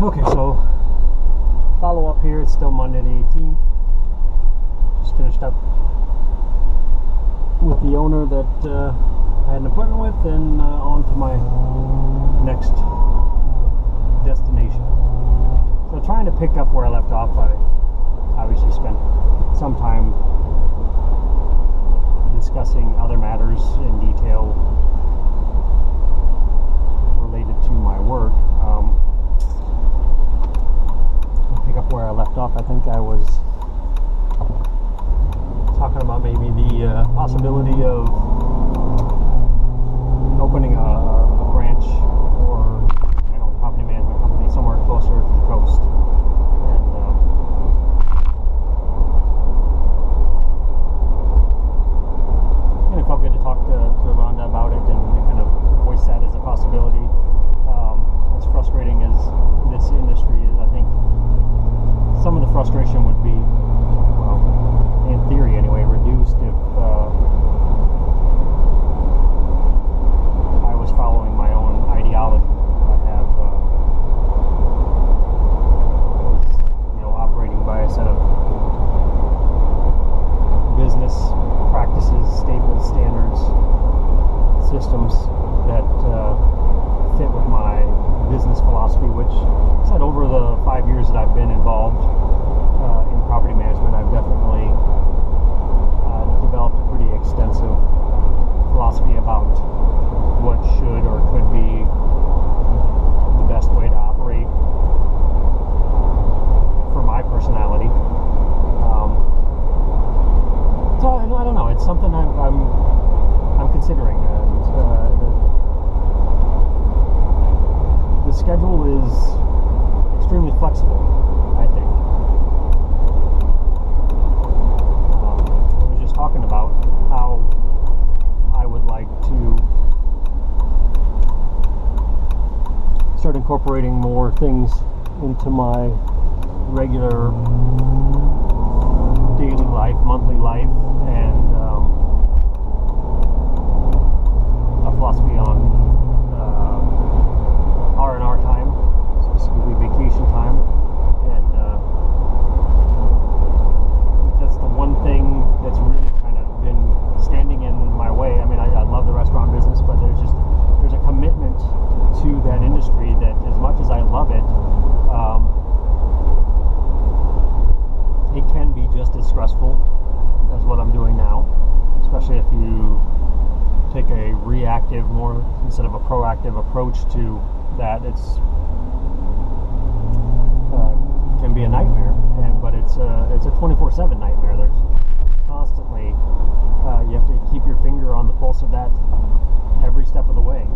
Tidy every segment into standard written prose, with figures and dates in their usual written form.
Okay, so follow up here. It's still Monday the 18th. Just finished up with the owner that I had an appointment with, and on to my next destination. So trying to pick up where I left off, I obviously spent some time discussing other matters in detail related to my work. Pick up where I left off. I think I was talking about maybe the possibility of opening a branch or property management company somewhere closer to the coast. And it felt good to talk to Rhonda about it and kind of voice that as a possibility. As frustrating as this industry is, I think some of the frustration would be, well, in theory anyway, reduced if I was following my own ideology. I have was, operating by a set of business practices, staples, standards, systems that fit with my business philosophy, which I said over the 5 years that I've been involved in property management, I've definitely developed a pretty extensive philosophy about what should or could be the best way to operate for my personality. So I don't know. It's something I'm considering, and the schedule is extremely flexible, I think. I was just talking about how I would like to start incorporating more things into my regular daily life, monthly life, and a philosophy on R&R time, specifically vacation time, and that's the one thing that's really kind of been standing in my way. I mean, I love the restaurant business, but there's a commitment to that industry that, as much as I love it, it can be just as stressful as what I'm doing now, especially if you take a reactive more instead of a proactive approach to that. It's can be a nightmare, but it's a 24/7 nightmare. There's constantly you have to keep your finger on the pulse of that every step of the way.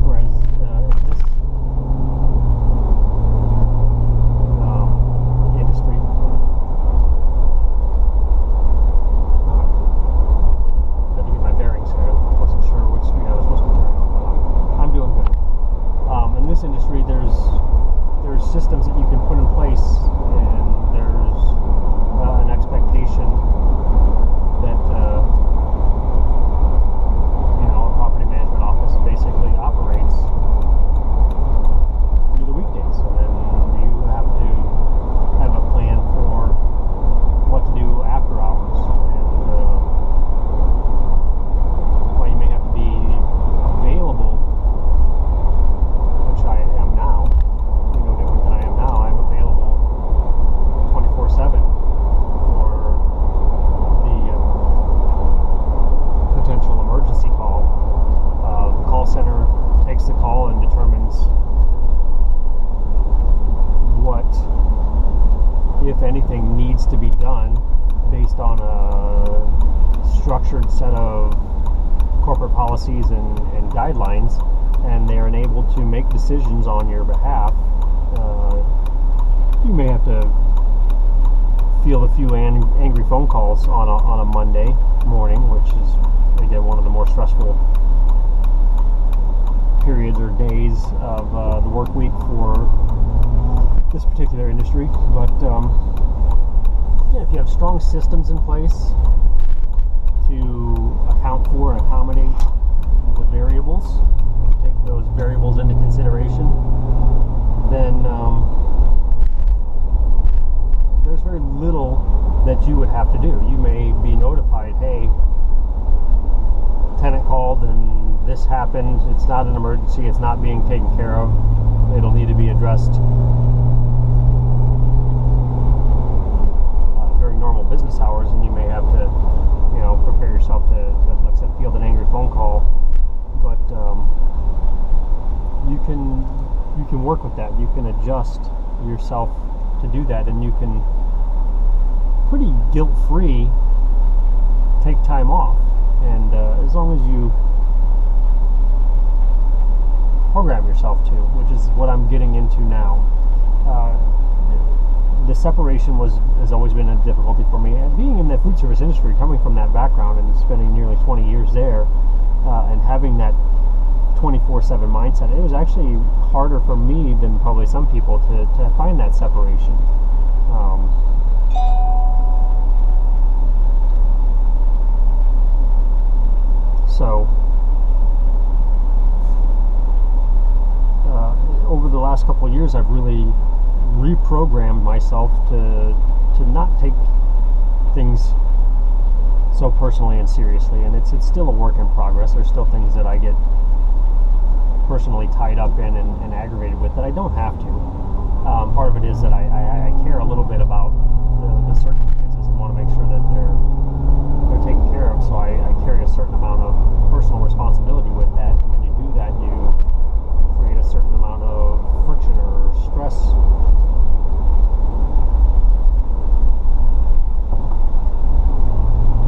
Whereas in this industry, I had to get my bearings here. I wasn't sure which street I was supposed to be turning on, but I'm doing good. In this industry, there's systems that you can put in place, and there's an expectation that a property management office basically operates through the weekdays, and then you have to have a plan for what to do after hours, and while you may have to be available, which I am now, no different than I am now. I'm available 24/7 for the potential emergency call. The call center takes the call and determines what, if anything, needs to be done based on a structured set of corporate policies and guidelines, and they are able to make decisions on your behalf. You may have to field a few angry phone calls on a Monday morning, which is, again, one of the more stressful periods or days of the work week for this particular industry. But if you have strong systems in place to account for and accommodate the variables, take those variables into consideration, then there's very little that you would have to do. You may be notified, hey, tenant called and this happened. It's not an emergency. It's not being taken care of. It'll need to be addressed during normal business hours, and you may have to, prepare yourself to like I said, field an angry phone call. But you can work with that. You can adjust yourself to do that, and you can pretty guilt-free take time off. And as long as you program yourself to, which is what I'm getting into now. The separation has always been a difficulty for me. And being in the food service industry, coming from that background and spending nearly 20 years there, and having that 24/7 mindset, it was actually harder for me than probably some people to find that separation. So over the last couple of years, I've really reprogrammed myself to not take things so personally and seriously, and it's still a work in progress. There's still things that I get personally tied up in and aggravated with that I don't have to. Part of it is that I care a little bit about the circumstances and want to make sure that they're taken care of, so I carry a certain amount of personal responsibility with that. And when you do that, you create a certain amount of friction or stress.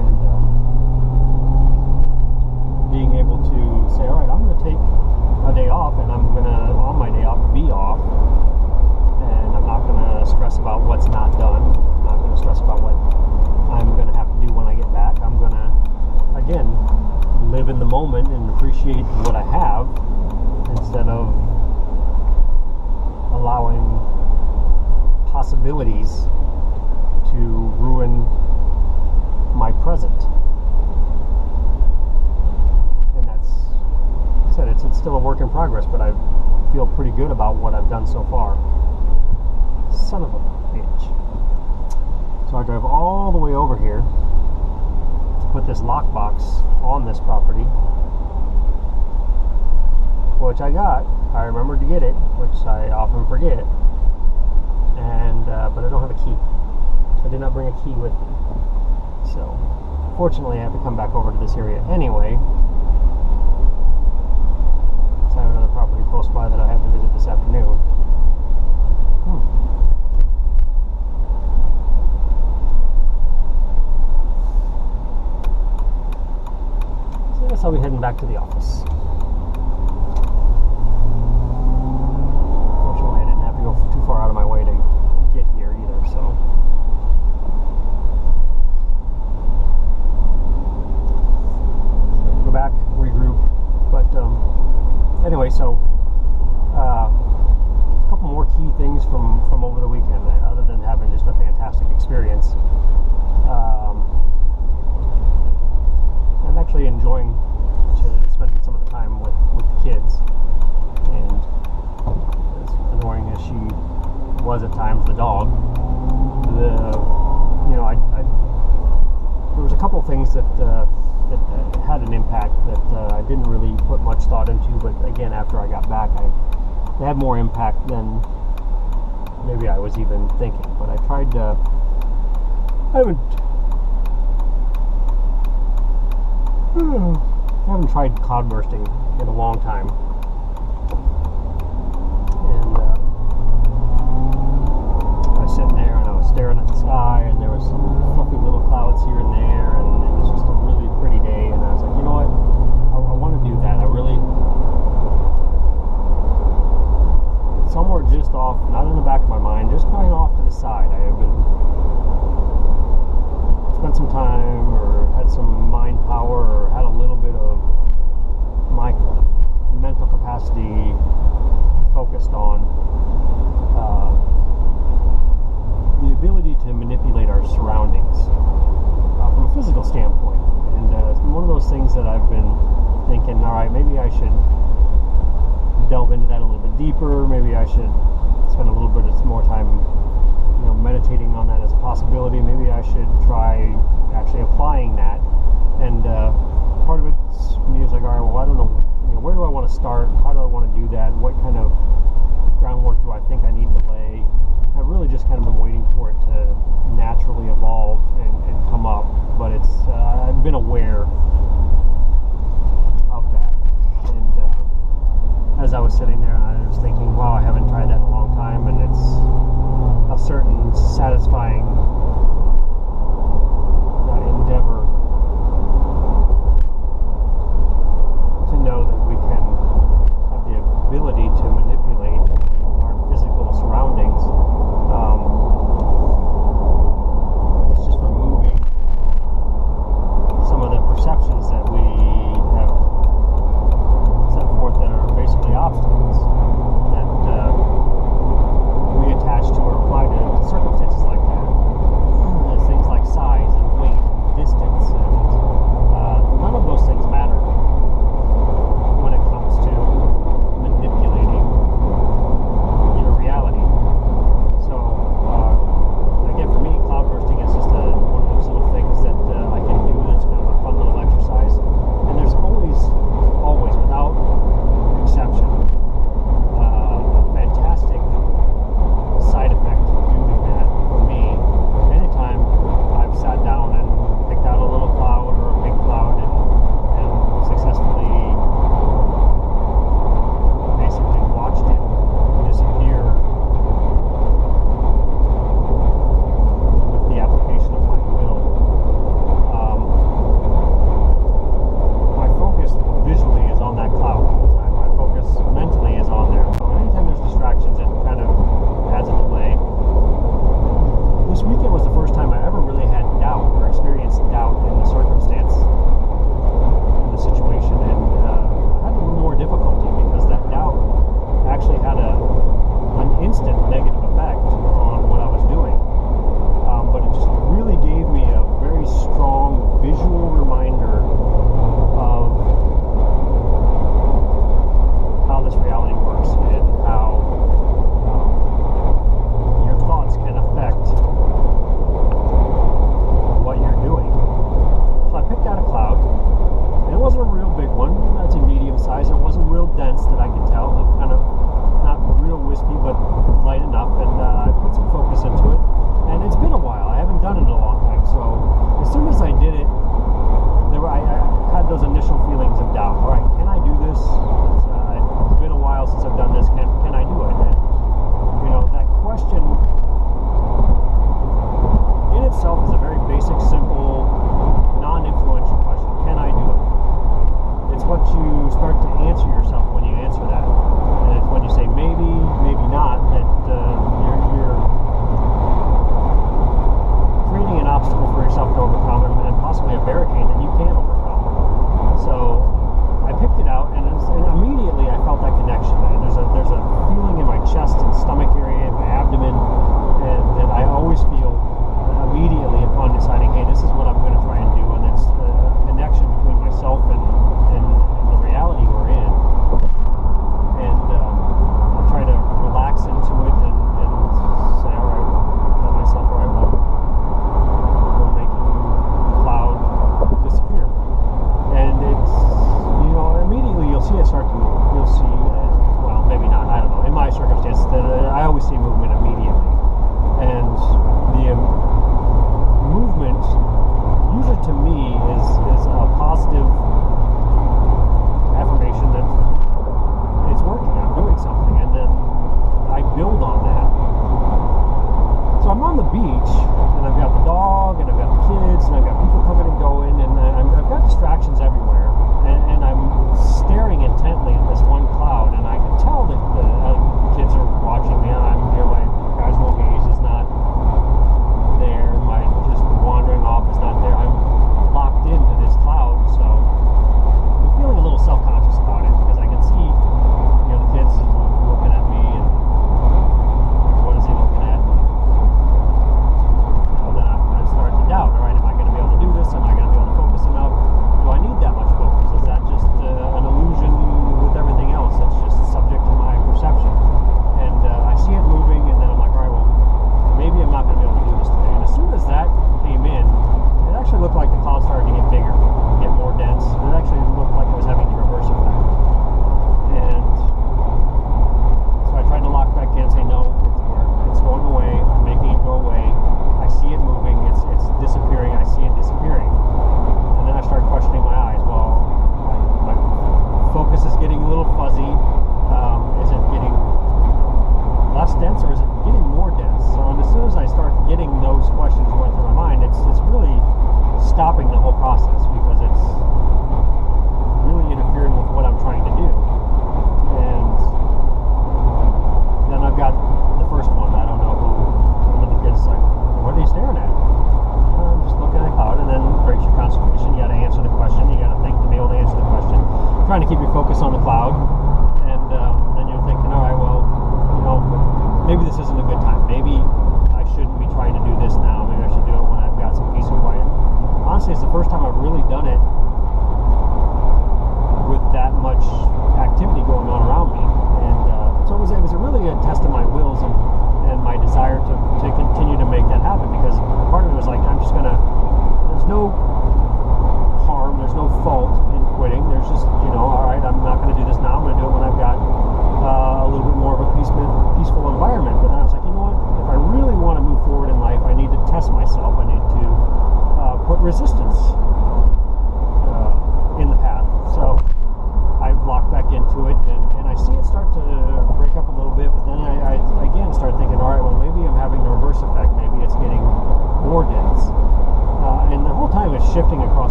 And being able to say, all right, I'm going to take a day off, and I'm going to, on my day off, be off, and I'm not going to stress about what's not done. I'm not going to stress about what I'm going to have to do when I get back. I'm going to, again, live in the moment and appreciate what I have instead of allowing possibilities to ruin my present. And that's, like I said, it's still a work in progress, but I feel pretty good about what I've done so far. Son of a bitch. So I drove all the way over here to put this lockbox on this property, which I got. I remembered to get it, which I often forget. And but I don't have a key. I did not bring a key with me. So fortunately, I have to come back over to this area anyway. So I have another property close by that I have to visit this afternoon. So I guess I'll be heading back to the office. Fortunately, I didn't have to go too far out of my way to get here either, so. Go back, regroup. But anyway, so a couple more key things from over the weekend, other than having just a fantastic experience. I'm actually enjoying spending some of the time with the kids, and as annoying as she was at times, the dog, there was a couple things that had an impact that I didn't really put much thought into, but again, after I got back, they had more impact than maybe I was even thinking. But I tried to, I haven't tried cloud bursting in a long time, and I was sitting there and I was staring at the sky, and there was some fluffy little clouds here and there, and it was just a really pretty day, and I was like, you know what, I want to do that. I really, somewhere just off, not in the back of my mind, just kind of off to the side, I have been spent some time or had some mind power or had a little bit of my mental capacity focused on the ability to manipulate our surroundings from a physical standpoint. And it's been one of those things that I've been thinking, all right, maybe I should delve into that a little bit deeper. Maybe I should spend a little bit more time, meditating on that as a possibility. Maybe I should try actually applying that. And part of it's me is like, all right, well, I don't know, where do I want to start? How do I want to do that? What kind of groundwork do I think I need to lay? I've really just kind of been waiting for it to naturally evolve and come up, but it's I've been aware of that. And as I was sitting there, I was thinking, wow, I haven't tried that in a long time, and it's a certain satisfying endeavor to know that we can have the ability to manipulate our physical surroundings. It's just removing some of the perceptions that we have set forth that are basically obstacles that we attach to or apply to circumstances like that.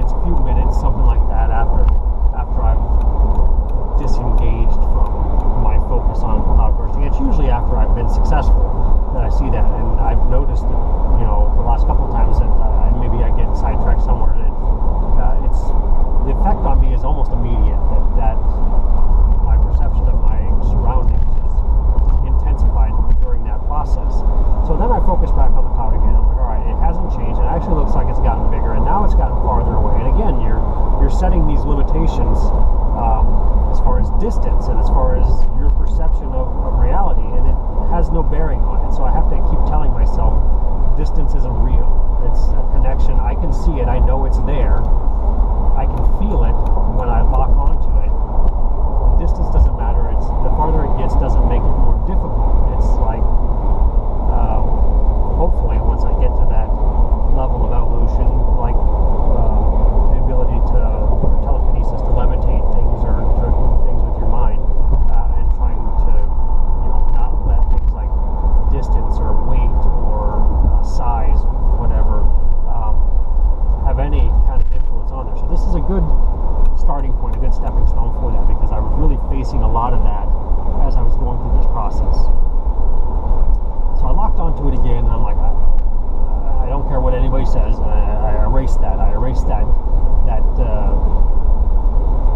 it's a few minutes, something like that, after I've disengaged from my focus on cloud bursting. It's usually after I've been successful that I see that, and I've noticed that, the last couple of times that maybe I get sidetracked somewhere, that it's the effect on me is almost immediate. That my perception of my surroundings is intensified during that process. So then I focus back on the cloud again. I'm like, all right, it hasn't changed. It actually looks like it's gotten bigger, and now it's gotten farther away. And again, you're setting these limitations as far as distance and as far as your perception of reality, and it has no bearing on it. So I have to keep telling myself, distance isn't real. It's a connection. I can see it. I know it's there. I can feel it when I lock onto it. The distance doesn't matter. It's the farther it gets doesn't make it more difficult. It's like hopefully once I get to that level of evolution, like the ability to telekinesis, to levitate things or to do things with your mind, and trying to not let things like distance or weight or size, whatever, have any kind of influence on there. So this is a good starting point, a good stepping stone for that, because I was really facing a lot of that as I was going through this process. So I locked onto it again, and I'm like, I don't care what anybody says. And I erased that. I erased that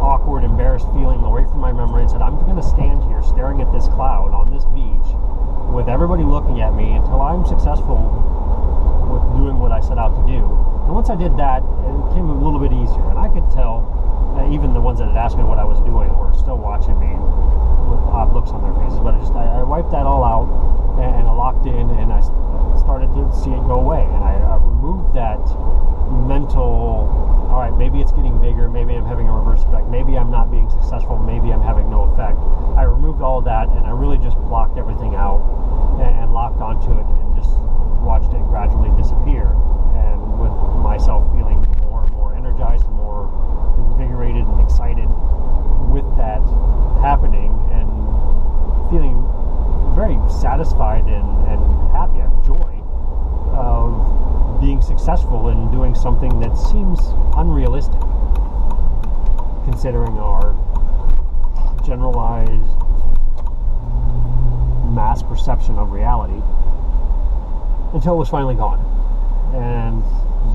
awkward, embarrassed feeling away from my memory, and said, I'm going to stand here staring at this cloud on this beach with everybody looking at me until I'm successful with doing what I set out to do. And once I did that, it became a little bit easier, and I could tell even the ones that had asked me what I was doing were still watching me with odd looks on their faces. But I wiped that all out, and I locked in, and I started to see it go away, and I removed that mental, all right, maybe it's getting bigger, maybe I'm having a reverse effect, maybe I'm not being successful, maybe I'm having no effect. I removed all of that, and I really just blocked everything out and locked onto it and just watched it gradually disappear, and with myself feeling more and more energized and more invigorated and excited with that happening, and feeling very satisfied and happy. I have joy of being successful in doing something that seems unrealistic considering our generalized mass perception of reality, until it was finally gone. And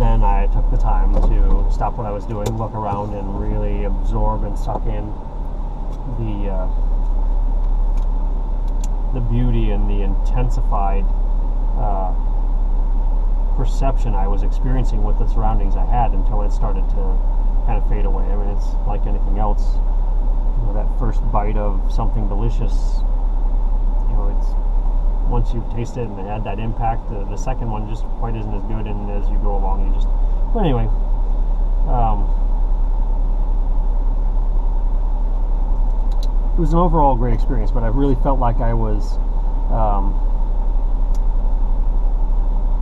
then I took the time to stop what I was doing, look around, and really absorb and suck in the beauty and the intensified perception I was experiencing with the surroundings I had, until it started to kind of fade away. I mean, it's like anything else. That first bite of something delicious, it's once you've tasted it and it had that impact, the second one just quite isn't as good, and as you go along, you just... But anyway, it was an overall great experience, but I really felt like I was,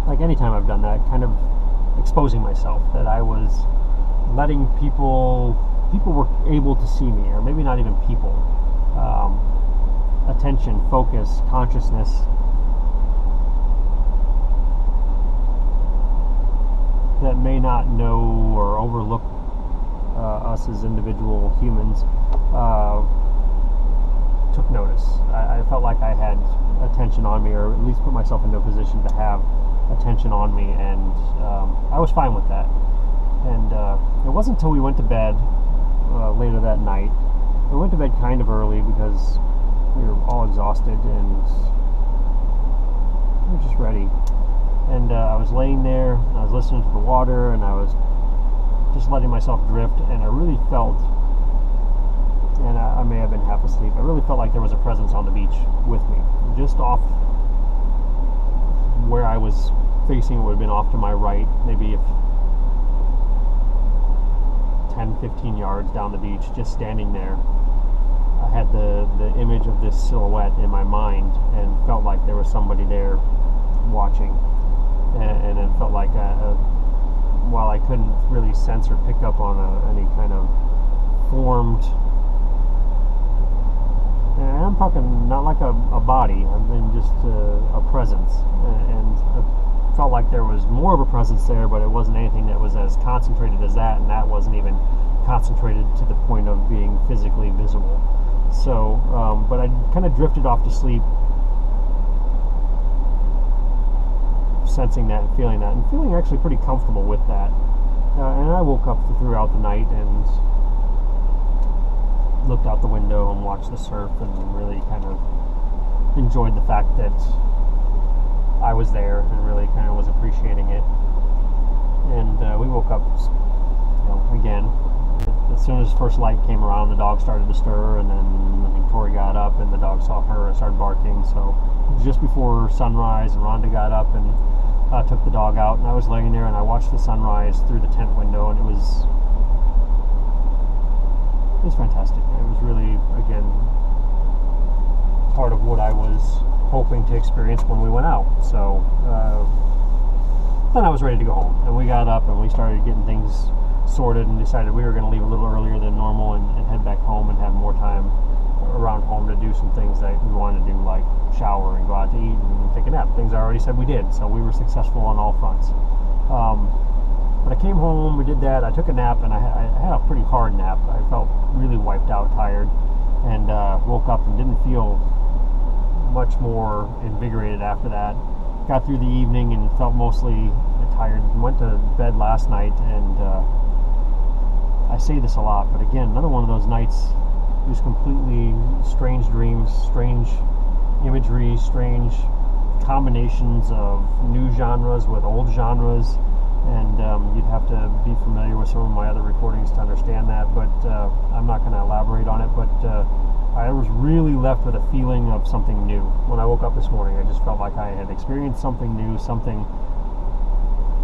like anytime I've done that, kind of exposing myself, that I was letting people were able to see me, or maybe not even people, attention, focus, consciousness, that may not know or overlook us as individual humans, took notice. I felt like I had attention on me, or at least put myself into a position to have attention on me, and I was fine with that. And it wasn't until we went to bed later that night. We went to bed kind of early because we were all exhausted and we were just ready. And I was laying there, and I was listening to the water, and I was just letting myself drift, and I really felt, and I may have been half asleep, I really felt like there was a presence on the beach with me. Just off where I was facing would have been off to my right, maybe 10-15 yards down the beach, just standing there. I had the image of this silhouette in my mind, and felt like there was somebody there watching. And it felt like, while I couldn't really sense or pick up on any kind of formed, and I'm talking not like a body, I mean just a presence, and felt like there was more of a presence there, but it wasn't anything that was as concentrated as that, and that wasn't even concentrated to the point of being physically visible. So, but I kind of drifted off to sleep, sensing that and feeling actually pretty comfortable with that. And I woke up throughout the night and looked out the window and watched the surf and really kind of enjoyed the fact that I was there and really kind of was appreciating it. And we woke up, again. As soon as first light came around, the dog started to stir, and then I think Tori got up, and the dog saw her and started barking. So just before sunrise, Rhonda got up and took the dog out, and I was laying there and I watched the sunrise through the tent window, and it was fantastic. It was really, again, part of what I was hoping to experience when we went out. So then I was ready to go home, and we got up and we started getting things sorted and decided we were going to leave a little earlier than normal and head back home and have more time around home to do some things that we wanted to do, like shower and go out to eat and take a nap. Things I already said we did, so we were successful on all fronts. But I came home, we did that, I took a nap, and I had a pretty hard nap. I felt really wiped out, tired, and woke up and didn't feel much more invigorated after that. Got through the evening and felt mostly tired, and went to bed last night, and I say this a lot, but again, another one of those nights, just completely strange dreams, strange imagery, strange combinations of new genres with old genres, and you'd have to be familiar with some of my other recordings to understand that, but I'm not going to elaborate on it. But I was really left with a feeling of something new. When I woke up this morning, I just felt like I had experienced something new, something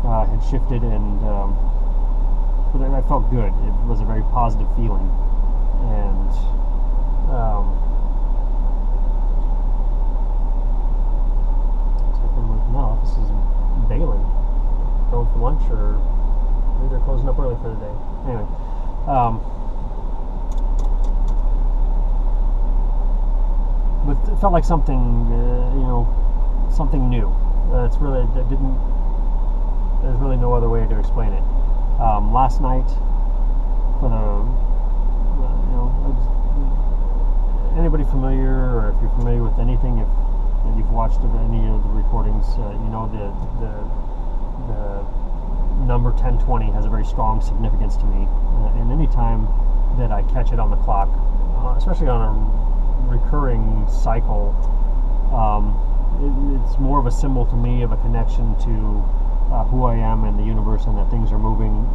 had shifted, and but I felt good. It was a very positive feeling, and no, this is bailing, going for lunch, or maybe they're closing up early for the day. Anyway, but it felt like something, something new. It's really, there's really no other way to explain it. Last night, for anybody familiar, or if you're familiar with anything, if you've watched any of the recordings, the number 1020 has a very strong significance to me, and any time that I catch it on the clock, especially on a recurring cycle, it's more of a symbol to me of a connection to who I am in the universe, and that things are moving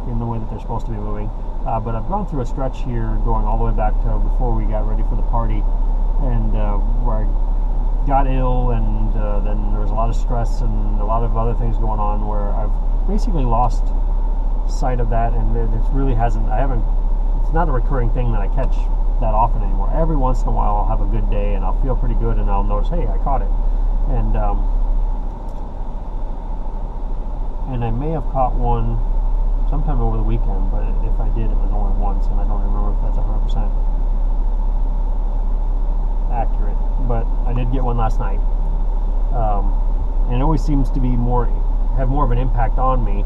in the way that they're supposed to be moving. But I've gone through a stretch here, going all the way back to before we got ready for the party, and where I got ill, and then there was a lot of stress and a lot of other things going on, where I've basically lost sight of that, and it really hasn't. It's not a recurring thing that I catch that often anymore. Every once in a while, I'll have a good day and I'll feel pretty good, and I'll notice, hey, I caught it, and I may have caught one sometime over the weekend, but if I did, it was only once, and I don't remember if that's 100% accurate. But I did get one last night, and it always seems to be have more of an impact on me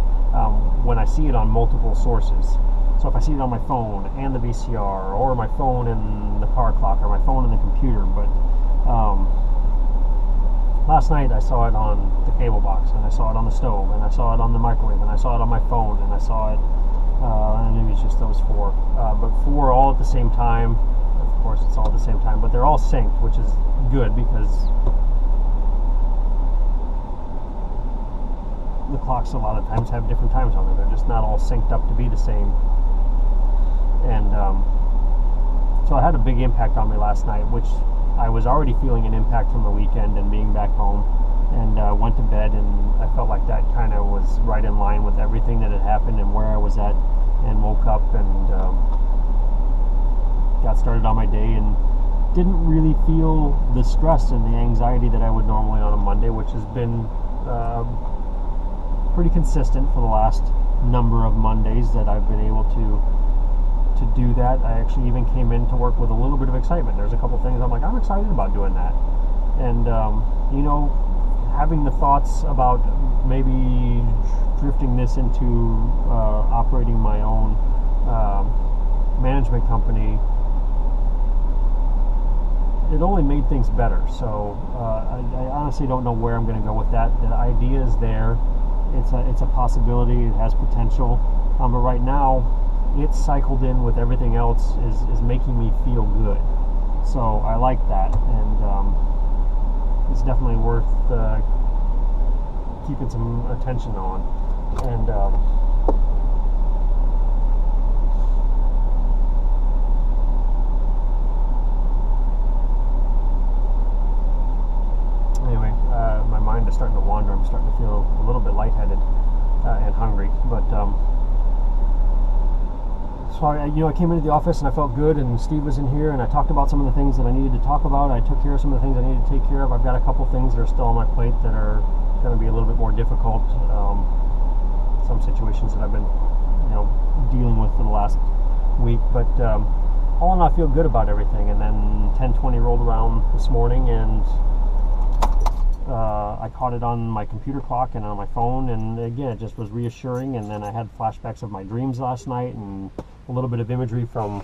when I see it on multiple sources. So if I see it on my phone and the VCR, or my phone and the car clock, or my phone and the computer, but last night I saw it on the cable box, and I saw it on the stove, and I saw it on the microwave, and I saw it on my phone, and I saw it, and maybe it's just those four, but four all at the same time. Of course, it's all at the same time, but they're all synced, which is good, because the clocks a lot of times have different times on them. They're just not all synced up to be the same. And so it had a big impact on me last night, which I was already feeling an impact from the weekend and being back home, and went to bed, and I felt like that kind of was right in line with everything that had happened and where I was at, and woke up and got started on my day, and didn't really feel the stress and the anxiety that I would normally on a Monday, which has been pretty consistent for the last number of Mondays that I've been able to do that. I actually even came in to work with a little bit of excitement. There's a couple things I'm like, I'm excited about doing that, and having the thoughts about maybe drifting this into operating my own management company, it only made things better. So I honestly don't know where I'm going to go with that. The idea is there. It's a possibility. It has potential. But right now, it's cycled in with everything else is making me feel good. So I like that, and it's definitely worth keeping some attention on. And anyway, my mind is starting to wander. I'm starting to feel a little bit lightheaded and hungry. But so I came into the office and I felt good, and Steve was in here, and I talked about some of the things that I needed to talk about. I took care of some of the things I needed to take care of. I've got a couple things that are still on my plate that are going to be a little bit more difficult. Some situations that I've been, dealing with for the last week. But all in all, I feel good about everything. And then 10:20 rolled around this morning, and I caught it on my computer clock and on my phone, and again, it just was reassuring. And then I had flashbacks of my dreams last night, and a little bit of imagery from,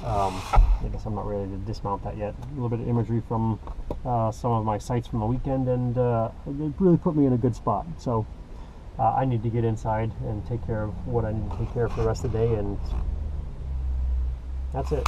I guess I'm not ready to dismount that yet, a little bit of imagery from some of my sights from the weekend, and it really put me in a good spot. So I need to get inside and take care of what I need to take care of for the rest of the day, and that's it.